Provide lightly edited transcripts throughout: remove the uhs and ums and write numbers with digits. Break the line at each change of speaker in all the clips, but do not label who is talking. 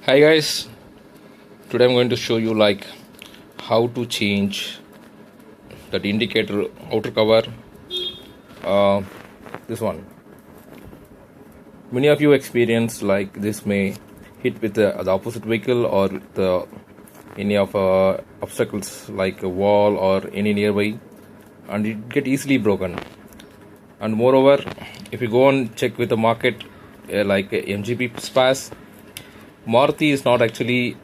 Hi guys, today I'm going to show you how to change that indicator outer cover. uh, this one, many of you experience like this may hit with the opposite vehicle or any of obstacles like a wall or any nearby, and it get easily broken. And moreover, if you go and check with the market, MGP spares, Maruti is not actually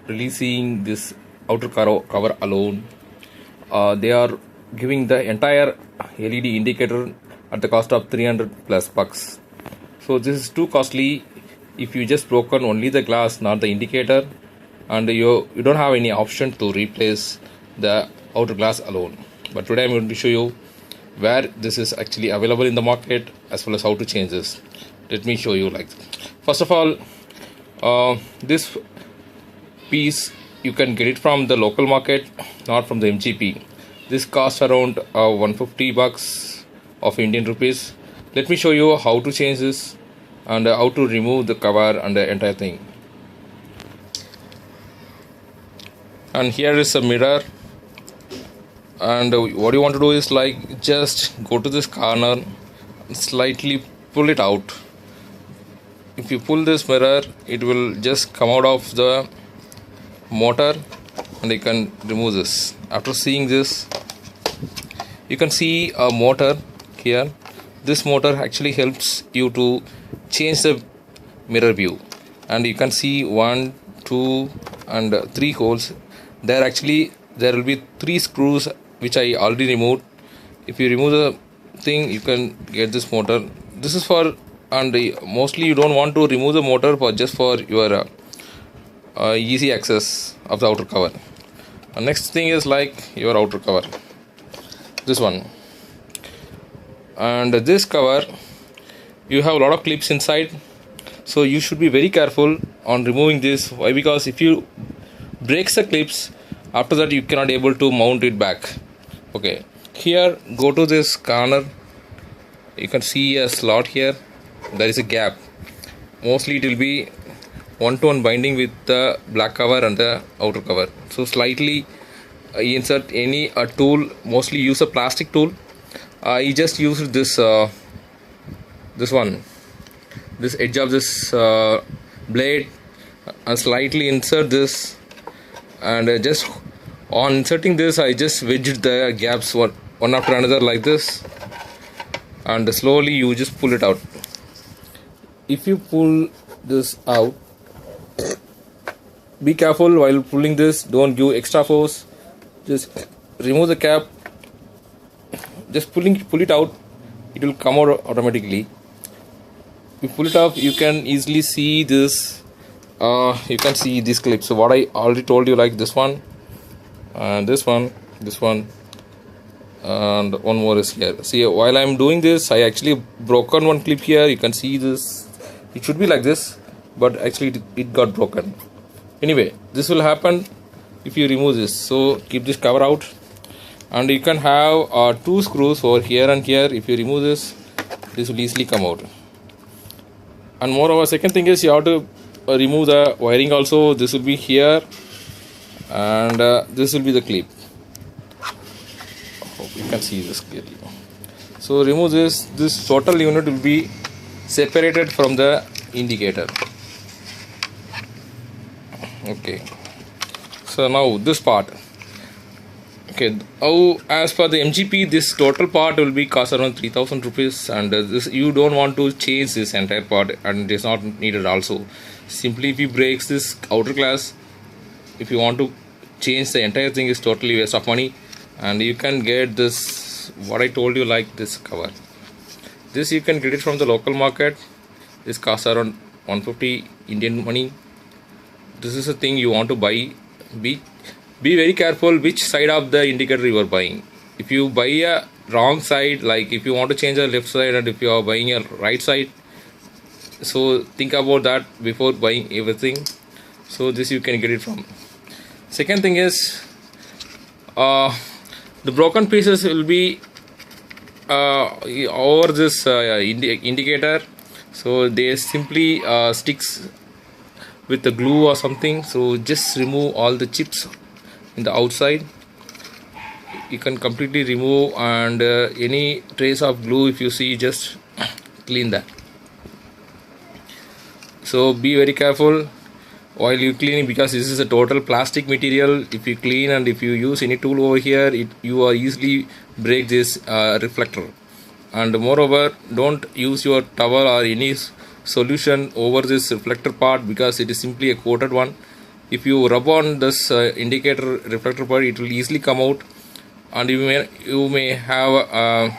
releasing this outer cover alone. They are giving the entire LED indicator at the cost of 300 plus bucks. So this is too costly if you just broken only the glass, not the indicator, and you don't have any option to replace the outer glass alone. But today I'm going to show you where this is actually available in the market as well as how to change this. Let me show you. First of all, this piece you can get it from the local market, not from the MGP. This costs around 150 bucks of Indian rupees. Let me show you how to change this and how to remove the cover and the entire thing. And here is a mirror, and what you want to do is just go to this corner, slightly pull it out. If you pull this mirror, it will just come out of the motor and you can remove this. After seeing this, you can see a motor here. This motor actually helps you to change the mirror view, and you can see 1, 2 and 3 holes. There will be 3 screws which I already removed. If you remove the thing, you can get this motor. This is for, and mostly you don't want to remove the motor for just for your easy access of the outer cover. Next thing is your outer cover, this one, and this cover you have a lot of clips inside, so you should be very careful on removing this. Why? Because if you break the clips, after that you cannot able to mount it back. Okay, here go to this corner, you can see a slot here. There is a gap. Mostly it will be 1-to-1 binding with the black cover and the outer cover. So slightly insert any tool. Mostly use a plastic tool. I just used this one, this edge of this blade, and slightly insert this, and just on inserting this I just wedged the gaps one after another like this, and slowly you just pull it out. If you pull this out, be careful while pulling this, don't give extra force. Just remove the cap, just pull it out, it will come out automatically. If you pull it off, you can easily see this. You can see these clips. So what I already told you, like this one and this one, and one more is here. See, while I'm doing this, I actually broken one clip here. You can see this. It should be like this, but actually it got broken. Anyway, this will happen if you remove this. So keep this cover out, and you can have 2 screws over here and here. If you remove this will easily come out. And moreover, second thing is you have to remove the wiring also. This will be here, and this will be the clip. Hope you can see this clearly. So remove this total unit will be separated from the indicator. Okay, so now this part. Okay, as per the MGP, this total part will be cost around 3,000 rupees, and this you don't want to change this entire part, and it is not needed also. Simply if you breaks this outer glass, if you want to change the entire thing, is totally waste of money. And you can get this, what I told you, like this cover. This you can get it from the local market. This costs around 150 Indian money. This is a thing you want to buy. Be very careful which side of the indicator you are buying. If you buy a wrong side, like if you want to change the left side, and if you are buying a right side, so think about that before buying everything. So this you can get it from. Second thing is the broken pieces will be over this indicator. So they simply sticks with the glue or something. So just remove all the chips in the outside. You can completely remove, and any trace of glue if you see, just clean that. So be very careful while you cleaning, because this is a total plastic material. If you clean and if you use any tool over here, you are easily break this reflector. And moreover, don't use your towel or any solution over this reflector part, because it is simply a coated one. If you rub on this indicator reflector part, it will easily come out, and you may have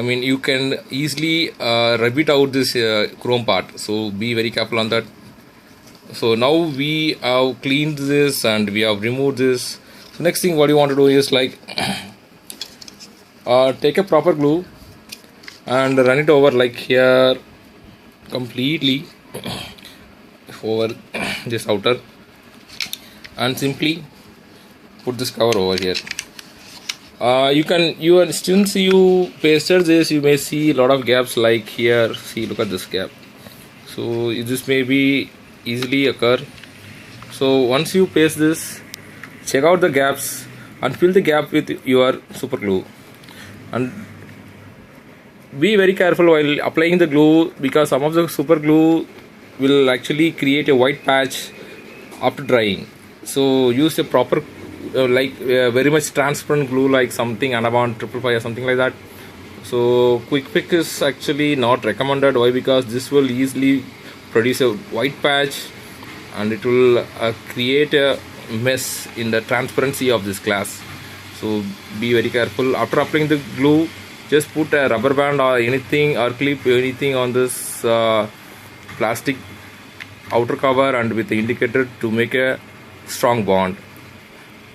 you can easily rub it out this chrome part. So be very careful on that. So now we have cleaned this and we have removed this. So next thing what you want to do is like take a proper glue and run it over like here completely over this outer, and simply put this cover over here. Since you pasted this, you may see a lot of gaps like here. See, look at this gap. So this may be easily occur. So once you paste this, check out the gaps and fill the gap with your super glue. And be very careful while applying the glue, because some of the super glue will actually create a white patch after drying. So use a proper very much transparent glue, like something Anabond 555 or something like that. So quick pick is actually not recommended. Why? Because this will easily produce a white patch, and it will create a mess in the transparency of this glass. So be very careful. After applying the glue, just put a rubber band or anything, or clip anything on this plastic outer cover and with the indicator to make a strong bond.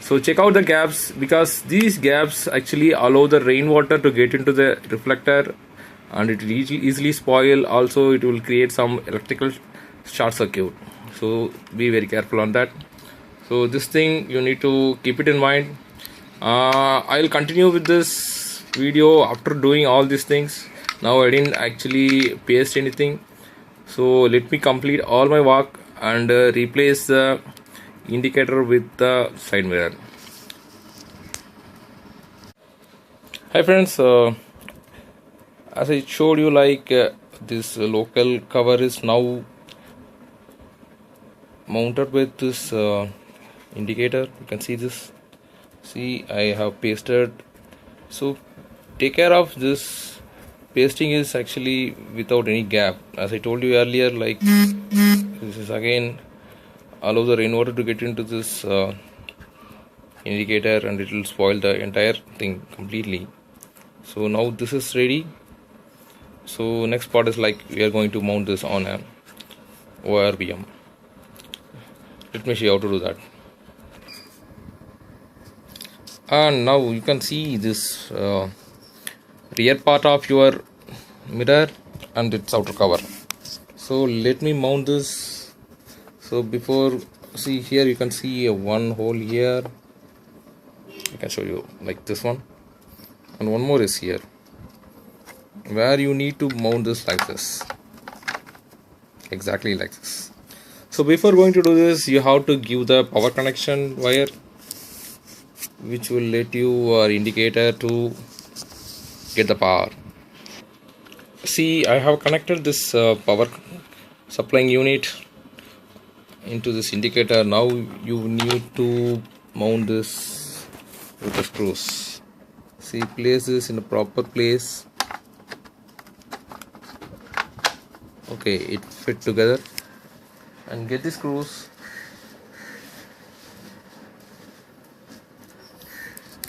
So check out the gaps, because these gaps actually allow the rainwater to get into the reflector, and it will easily spoil. Also it will create some electrical short circuit. So be very careful on that. So this thing you need to keep it in mind. I'll continue with this video after doing all these things. Now I didn't actually paste anything, so let me complete all my work and replace the indicator with the side mirror. Hi friends, as I showed you, like this local cover is now mounted with this indicator. You can see this. See, I have pasted. So take care of this. Pasting is actually without any gap. As I told you earlier, like this is again allow the rainwater to get into this indicator, and it will spoil the entire thing completely. So now this is ready. So next part is like we are going to mount this on a orvm. Let me show you how to do that. And now you can see this rear part of your mirror and its outer cover. So let me mount this. So before, see here you can see a one hole here. I can show you like this one, and one more is here, where you need to mount this like this, exactly like this. So before going to do this, you have to give the power connection wire, which will let your indicator to get the power. See, I have connected this power supplying unit into this indicator. Now you need to mount this with the screws. See, place this in a proper place. Okay, it fit together, and get the screws.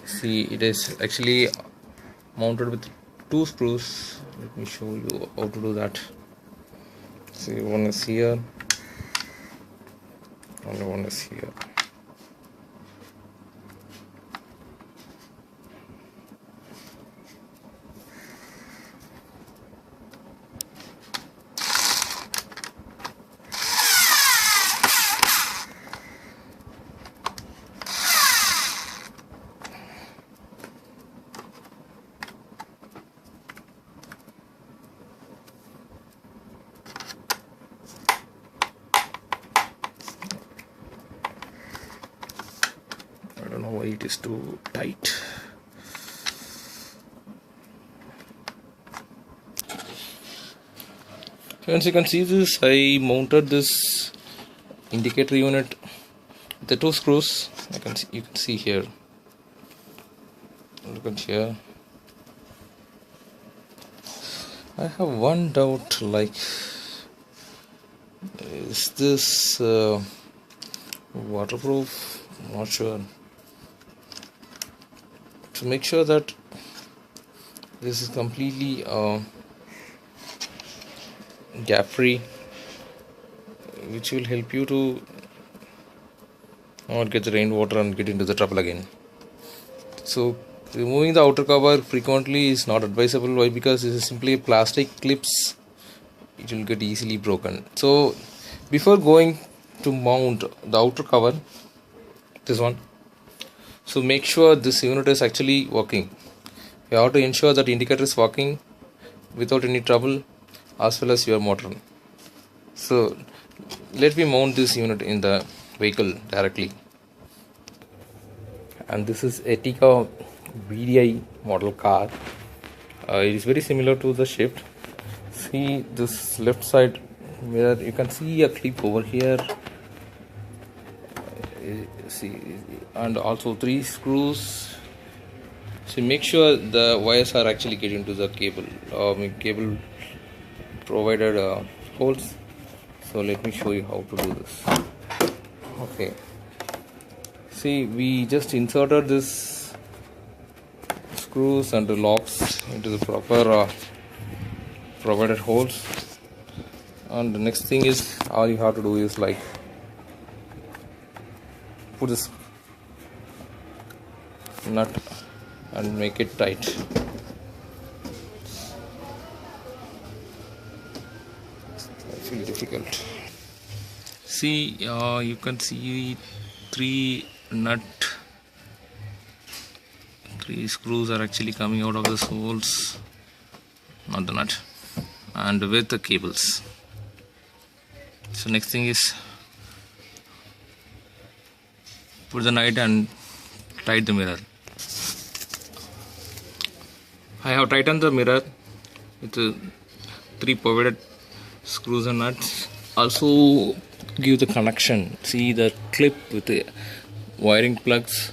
See, it is actually mounted with 2 screws. Let me show you how to do that. See, one is here and one is here. why it is too tight. As you can see this, I mounted this indicator unit with the 2 screws. You can see here. Look at here. I have one doubt, like, is this waterproof? I'm not sure. To make sure that this is completely gap free, which will help you to not get the rainwater and get into the trouble again. So removing the outer cover frequently is not advisable. Why? Because this is simply plastic clips. It will get easily broken. So before going to mount the outer cover, this one, so make sure this unit is actually working. You have to ensure that the indicator is working without any trouble, as well as your motor. So let me mount this unit in the vehicle directly. And this is Ertiga VDI model car. It is very similar to the Shift. See this left side mirror, you can see a clip over here. See, and also 3 screws. So make sure the wires are actually getting to the cable provided holes. So let me show you how to do this. Okay, see, we just inserted this screws and the locks into the proper provided holes, and the next thing is, all you have to do is like put this nut and make it tight. I feel difficult. See, you can see 3 screws are actually coming out of these holes, not the nut, and with the cables. So next thing is put the nut and tighten the mirror. I have tightened the mirror with 3 provided screws and nuts. Also give the connection. See the clip with the wiring plugs.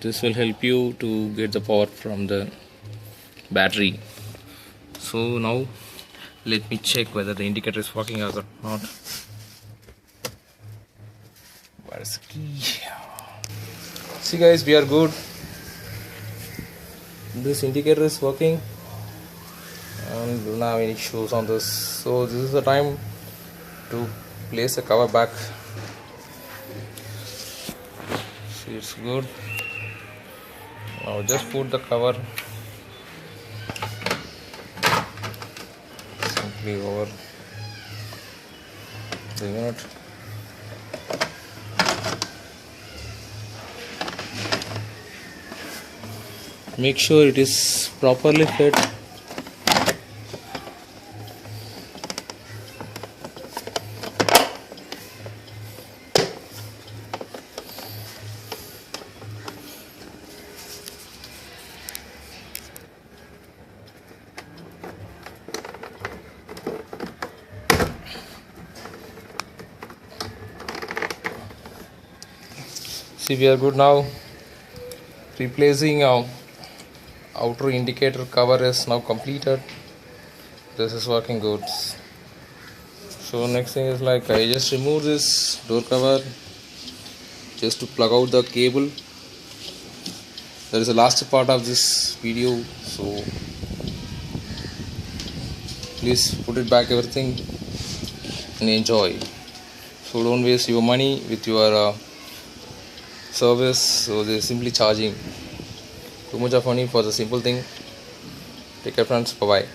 This will help you to get the power from the battery. So now let me check whether the indicator is working or not. Where is the key? See guys, we are good. This indicator is working and we don't have any issues on this. So this is the time to place the cover back. See, it's good. Now just put the cover simply over the unit. Make sure it is properly fit. See, we are good now. Replacing our outer indicator cover is now completed. This is working good. So next thing is like, I just remove this door cover just to plug out the cable. There is the last part of this video, so please put it back everything and enjoy. So don't waste your money with your service. So they're simply charging too much of money for the simple thing. Take care friends, bye bye.